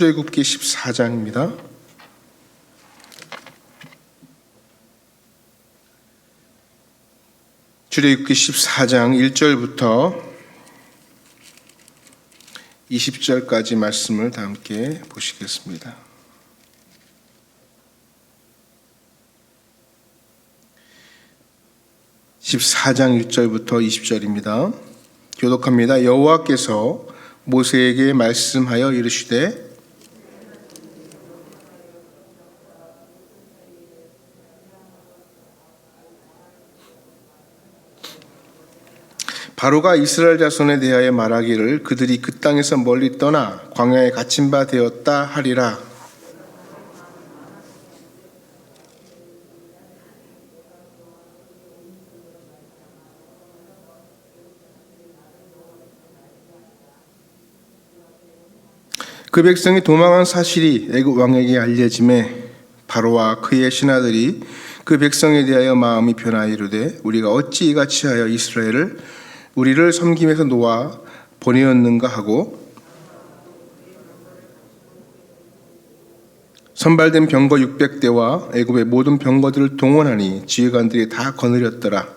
출애굽기 14장입니다. 출애굽기 14장 1절부터 20절까지 말씀을 다 함께 보시겠습니다. (14장) 1절부터 20절입니다. 교독합니다. 여호와께서 모세에게 말씀하여 이르시되 바로가 이스라엘 자손에 대하여 말하기를 그들이 그 땅에서 멀리 떠나 광야에 갇힌 바 되었다 하리라. 그 백성이 도망한 사실이 애굽 왕에게 알려짐에 바로와 그의 신하들이 그 백성에 대하여 마음이 변하여 이르되 우리가 어찌 이같이 하여 우리를 섬김에서 놓아 보내었는가 하고 선발된 병거 600대와 애굽의 모든 병거들을 동원하니 지휘관들이 다 거느렸더라.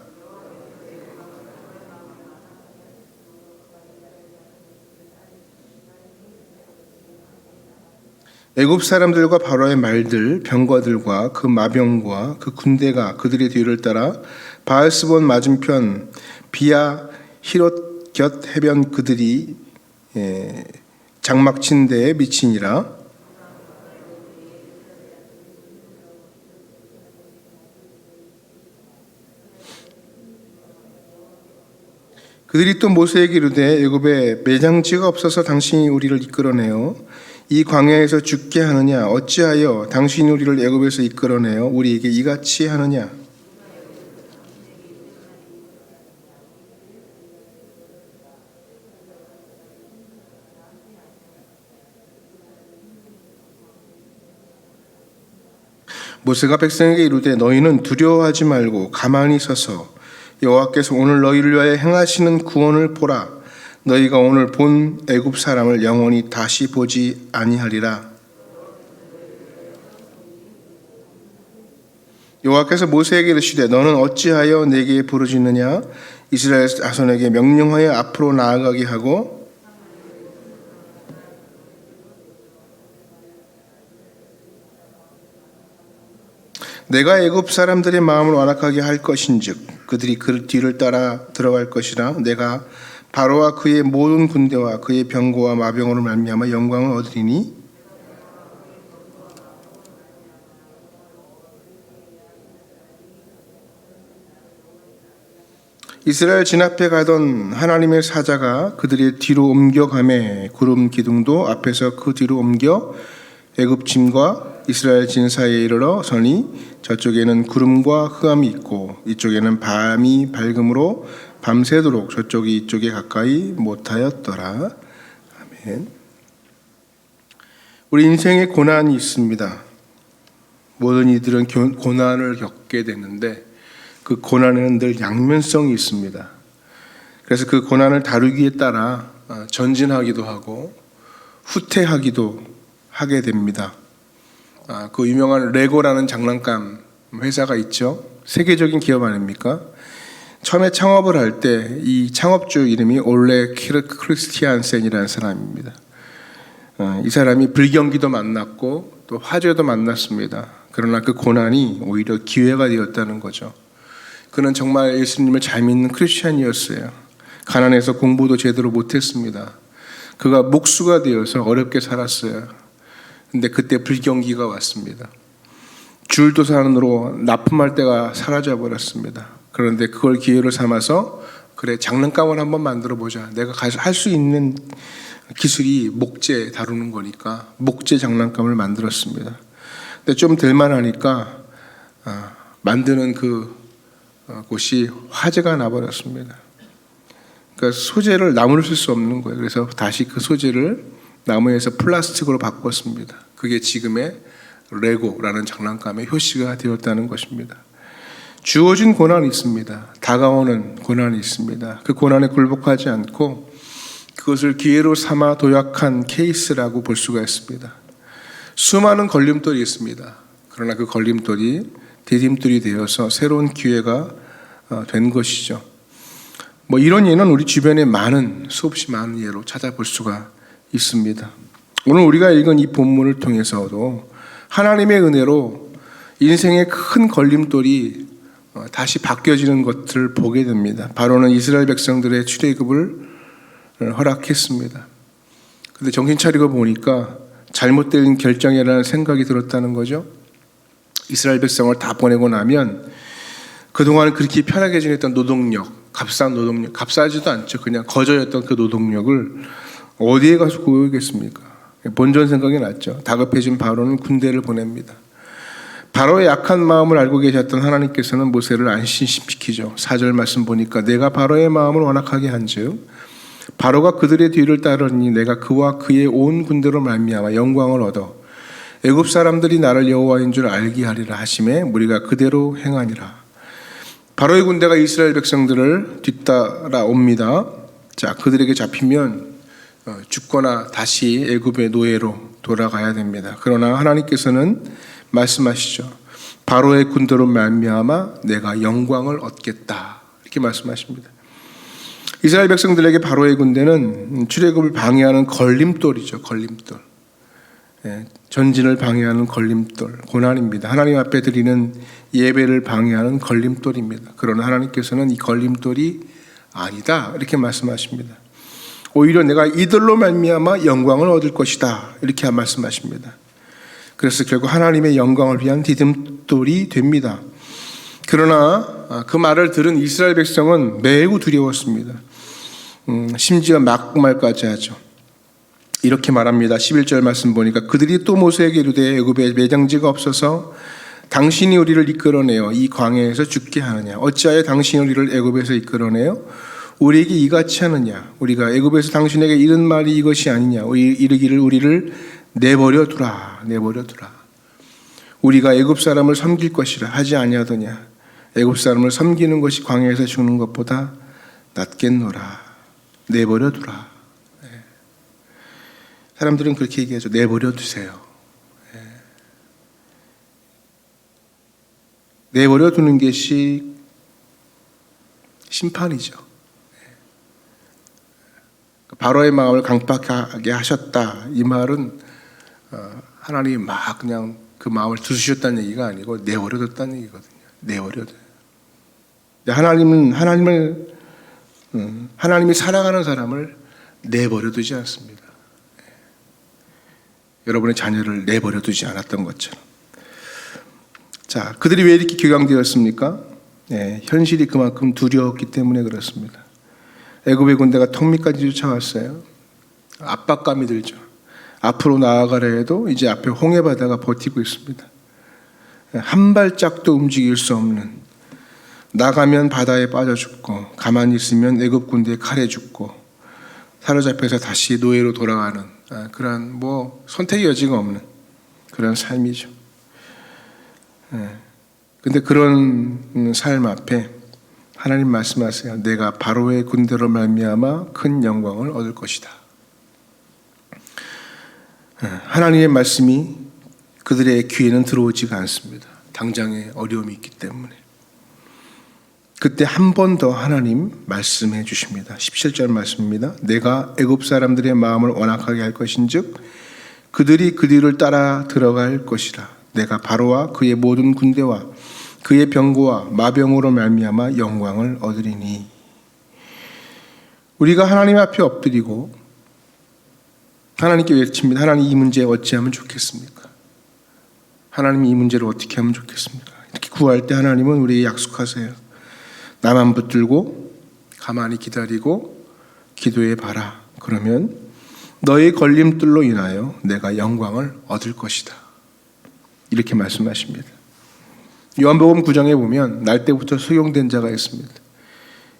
애굽 사람들과 바로의 말들, 병거들과 그 마병과 그 군대가 그들의 뒤를 따라 바알스본 맞은편 비야 히롯 곁 해변 그들이 장막 친 데에 미치니라. 그들이 또 모세에게 이르되 애굽에 매장지가 없어서 당신이 우리를 이끌어내어 이 광야에서 죽게 하느냐? 어찌하여 당신이 우리를 애굽에서 이끌어내어 우리에게 이같이 하느냐? 모세가 백성에게 이르되 너희는 두려워하지 말고 가만히 서서 여호와께서 오늘 너희를 위하여 행하시는 구원을 보라. 너희가 오늘 본 애굽 사람을 영원히 다시 보지 아니하리라. 여호와께서 모세에게 이르시되 너는 어찌하여 내게 부르짖느냐? 이스라엘 자손에게 명령하여 앞으로 나아가게 하고 내가 애굽 사람들의 마음을 완악하게 할 것인즉 그들이 그 뒤를 따라 들어갈 것이라. 내가 바로와 그의 모든 군대와 그의 병거와 마병으로 말미암아 영광을 얻으리니 이스라엘 진 앞에 가던 하나님의 사자가 그들의 뒤로 옮겨가매 구름 기둥도 앞에서 그 뒤로 옮겨 애굽 짐과 이스라엘 진 사이에 이르러 서니 저쪽에는 구름과 흑암이 있고 이쪽에는 밤이 밝음으로 밤새도록 저쪽이 이쪽에 가까이 못하였더라. 아멘. 우리 인생에 고난이 있습니다. 모든 이들은 고난을 겪게 되는데 그 고난에는 늘 양면성이 있습니다. 그래서 그 고난을 다루기에 따라 전진하기도 하고 후퇴하기도 하게 됩니다. 그 유명한 레고라는 장난감 회사가 있죠. 세계적인 기업 아닙니까? 처음에 창업을 할 때 이 창업주 이름이 올레 크리스티안센이라는 사람입니다. 이 사람이 불경기도 만났고 또 화재도 만났습니다. 그러나 그 고난이 오히려 기회가 되었다는 거죠. 그는 정말 예수님을 잘 믿는 크리스찬이었어요. 가난해서 공부도 제대로 못했습니다. 그가 목수가 되어서 어렵게 살았어요. 근데 그때 불경기가 왔습니다. 줄도산으로 납품할 때가 사라져 버렸습니다. 그런데 그걸 기회로 삼아서 그래 장난감을 한번 만들어 보자. 내가 할 수 있는 기술이 목재 다루는 거니까 목재 장난감을 만들었습니다. 근데 좀 될만 하니까 만드는 곳이 화재가 나버렸습니다. 그러니까 소재를 나무를 쓸 수 없는 거예요. 그래서 다시 그 소재를 나무에서 플라스틱으로 바꿨습니다. 그게 지금의 레고라는 장난감의 효시가 되었다는 것입니다. 주어진 고난이 있습니다. 다가오는 고난이 있습니다. 그 고난에 굴복하지 않고 그것을 기회로 삼아 도약한 케이스라고 볼 수가 있습니다. 수많은 걸림돌이 있습니다. 그러나 그 걸림돌이 디딤돌이 되어서 새로운 기회가 된 것이죠. 이런 예는 우리 주변에 수없이 많은 예로 찾아볼 수가 있습니다. 오늘 우리가 읽은 이 본문을 통해서도 하나님의 은혜로 인생의 큰 걸림돌이 다시 바뀌어지는 것을 보게 됩니다. 바로는 이스라엘 백성들의 출애굽을 허락했습니다. 근데 정신 차리고 보니까 잘못된 결정이라는 생각이 들었다는 거죠. 이스라엘 백성을 다 보내고 나면 그동안 그렇게 편하게 지냈던 노동력, 값싼 노동력, 값싸지도 않죠. 그냥 거저였던 그 노동력을 어디에 가서 구하겠습니까? 본전 생각이 났죠. 다급해진 바로는 군대를 보냅니다. 바로의 약한 마음을 알고 계셨던 하나님께서는 모세를 안심시키죠. 4절 말씀 보니까 내가 바로의 마음을 완악하게 한즉 바로가 그들의 뒤를 따르니 내가 그와 그의 온 군대로 말미암아 영광을 얻어 애굽 사람들이 나를 여호와인 줄 알게 하리라 하심에 무리가 그대로 행하니라. 바로의 군대가 이스라엘 백성들을 뒤따라옵니다. 자, 그들에게 잡히면 죽거나 다시 애굽의 노예로 돌아가야 됩니다. 그러나 하나님께서는 말씀하시죠. 바로의 군대로 말미암아 내가 영광을 얻겠다. 이렇게 말씀하십니다. 이스라엘 백성들에게 바로의 군대는 출애굽을 방해하는 걸림돌이죠. 걸림돌. 전진을 방해하는 걸림돌, 고난입니다. 하나님 앞에 드리는 예배를 방해하는 걸림돌입니다. 그러나 하나님께서는 이 걸림돌이 아니다. 이렇게 말씀하십니다. 오히려 내가 이들로 말미암아 영광을 얻을 것이다. 이렇게 말씀하십니다. 그래서 결국 하나님의 영광을 위한 디딤돌이 됩니다. 그러나 그 말을 들은 이스라엘 백성은 매우 두려웠습니다. 심지어 막말까지 하죠. 이렇게 말합니다. 11절 말씀 보니까 그들이 또 모세에게 이르되 애굽에 매장지가 없어서 당신이 우리를 이끌어내어 이 광야에서 죽게 하느냐? 어찌하여 당신이 우리를 애굽에서 이끌어내어 우리에게 이같이 하느냐? 우리가 애굽에서 당신에게 이른 말이 이것이 아니냐? 이르기를 우리를 내버려 두라. 우리가 애굽 사람을 섬길 것이라 하지 아니하더냐? 애굽 사람을 섬기는 것이 광야에서 죽는 것보다 낫겠노라. 내버려 두라. 사람들은 그렇게 얘기하죠. 내버려 두세요. 내버려 두는 것이 심판이죠. 바로의 마음을 강팍하게 하셨다. 이 말은 하나님이 막 그냥 그 마음을 두시셨다는 얘기가 아니고 내버려 뒀다는 얘기거든요. 내버려 둬요. 하나님이 사랑하는 사람을 내버려 두지 않습니다. 여러분의 자녀를 내버려 두지 않았던 것처럼. 자, 그들이 왜 이렇게 격앙되었습니까? 현실이 그만큼 두려웠기 때문에 그렇습니다. 애굽의 군대가 턱밑까지 쫓아왔어요. 압박감이 들죠. 앞으로 나아가려 해도 이제 앞에 홍해바다가 버티고 있습니다. 한 발짝도 움직일 수 없는, 나가면 바다에 빠져 죽고 가만히 있으면 애굽 군대의 칼에 죽고 사로잡혀서 다시 노예로 돌아가는 그런 선택의 여지가 없는 그런 삶이죠. 근데 그런 삶 앞에 하나님 말씀하세요. 내가 바로의 군대로 말미암아 큰 영광을 얻을 것이다. 하나님의 말씀이 그들의 귀에는 들어오지가 않습니다. 당장의 어려움이 있기 때문에. 그때 한 번 더 하나님 말씀해 주십니다. 17절 말씀입니다. 내가 애굽 사람들의 마음을 완악하게 할 것인즉 그들이 그 뒤를 따라 들어갈 것이라. 내가 바로와 그의 모든 군대와 그의 병거와 마병으로 말미암아 영광을 얻으리니. 우리가 하나님 앞에 엎드리고 하나님께 외칩니다. 하나님, 이 문제 어찌하면 좋겠습니까? 하나님, 이 문제를 어떻게 하면 좋겠습니까? 이렇게 구할 때 하나님은 우리에게 약속하세요. 나만 붙들고 가만히 기다리고 기도해 봐라. 그러면 너의 걸림돌로 인하여 내가 영광을 얻을 것이다. 이렇게 말씀하십니다. 요한복음 9장에 보면 날 때부터 소경된 자가 있습니다.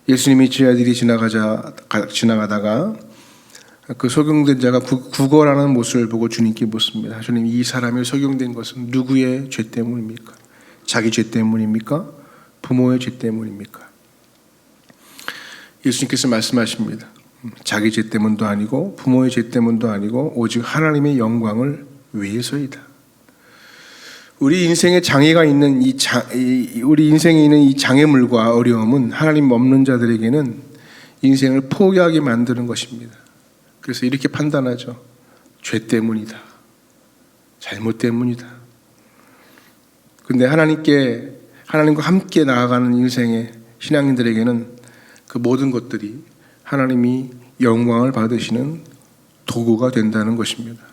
예수님이 제자들이 지나가다가 그 소경된 자가 구걸하는 모습을 보고 주님께 묻습니다. 주님, 이 사람이 소경된 것은 누구의 죄 때문입니까? 자기 죄 때문입니까? 부모의 죄 때문입니까? 예수님께서 말씀하십니다. 자기 죄 때문도 아니고 부모의 죄 때문도 아니고 오직 하나님의 영광을 위해서이다. 우리 인생에 장애가 있는 우리 인생에 있는 이 장애물과 어려움은 하나님 없는 자들에게는 인생을 포기하게 만드는 것입니다. 그래서 이렇게 판단하죠. 죄 때문이다. 잘못 때문이다. 근데 하나님과 함께 나아가는 인생의 신앙인들에게는 그 모든 것들이 하나님이 영광을 받으시는 도구가 된다는 것입니다.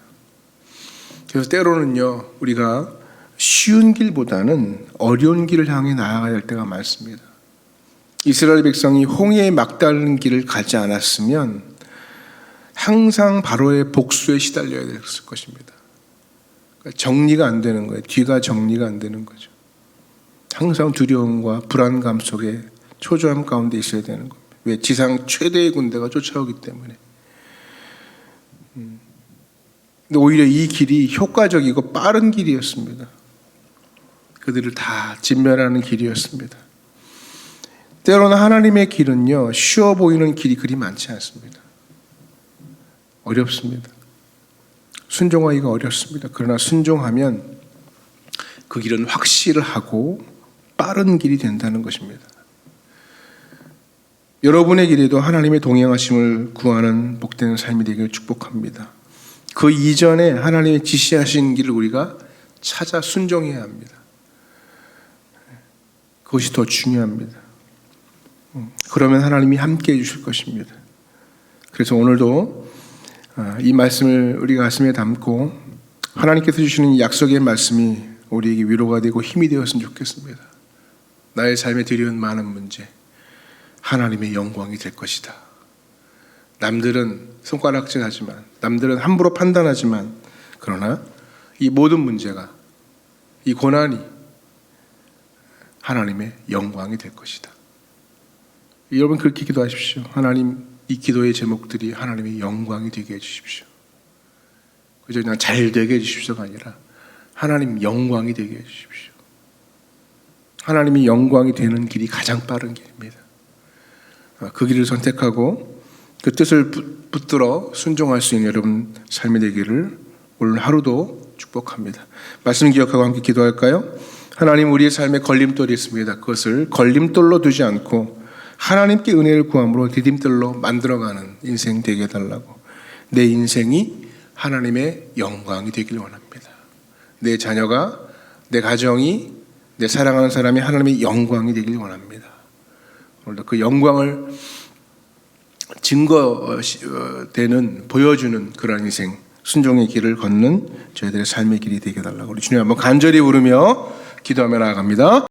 그래서 때로는요, 우리가 쉬운 길보다는 어려운 길을 향해 나아가야 할 때가 많습니다. 이스라엘 백성이 홍해의 막다른 길을 가지 않았으면 항상 바로의 복수에 시달려야 됐을 것입니다. 그러니까 정리가 안 되는 거예요. 뒤가 정리가 안 되는 거죠. 항상 두려움과 불안감 속에 초조함 가운데 있어야 되는 겁니다. 왜? 지상 최대의 군대가 쫓아오기 때문에. 근데 오히려 이 길이 효과적이고 빠른 길이었습니다. 그들을 다 진멸하는 길이었습니다. 때로는 하나님의 길은요, 쉬워 보이는 길이 그리 많지 않습니다. 어렵습니다. 순종하기가 어렵습니다. 그러나 순종하면 그 길은 확실하고 빠른 길이 된다는 것입니다. 여러분의 길에도 하나님의 동행하심을 구하는 복된 삶이 되기를 축복합니다. 그 이전에 하나님의 지시하신 길을 우리가 찾아 순종해야 합니다. 그것이 더 중요합니다. 그러면 하나님이 함께 해주실 것입니다. 그래서 오늘도 이 말씀을 우리 가슴에 담고 하나님께서 주시는 약속의 말씀이 우리에게 위로가 되고 힘이 되었으면 좋겠습니다. 나의 삶에 들여온 많은 문제, 하나님의 영광이 될 것이다. 남들은 손가락질하지만, 남들은 함부로 판단하지만, 그러나 이 모든 문제가, 이 고난이 하나님의 영광이 될 것이다. 여러분 그렇게 기도하십시오. 하나님, 이 기도의 제목들이 하나님의 영광이 되게 해주십시오. 그저 그냥 잘 되게 해주십시오가 아니라 하나님 영광이 되게 해주십시오. 하나님이 영광이 되는 길이 가장 빠른 길입니다. 그 길을 선택하고 그 뜻을 붙들어 순종할 수 있는 여러분 삶이 되기를 오늘 하루도 축복합니다. 말씀 기억하고 함께 기도할까요? 하나님, 우리의 삶에 걸림돌이 있습니다. 그것을 걸림돌로 두지 않고 하나님께 은혜를 구함으로 디딤돌로 만들어가는 인생 되게 해달라고. 내 인생이 하나님의 영광이 되길 원합니다. 내 자녀가, 내 가정이, 내 사랑하는 사람이 하나님의 영광이 되길 원합니다. 오늘도 그 영광을 증거되는, 보여주는 그런 인생, 순종의 길을 걷는 저희들의 삶의 길이 되게 해달라고 우리 주님 한번 간절히 부르며 기도하며 나아갑니다.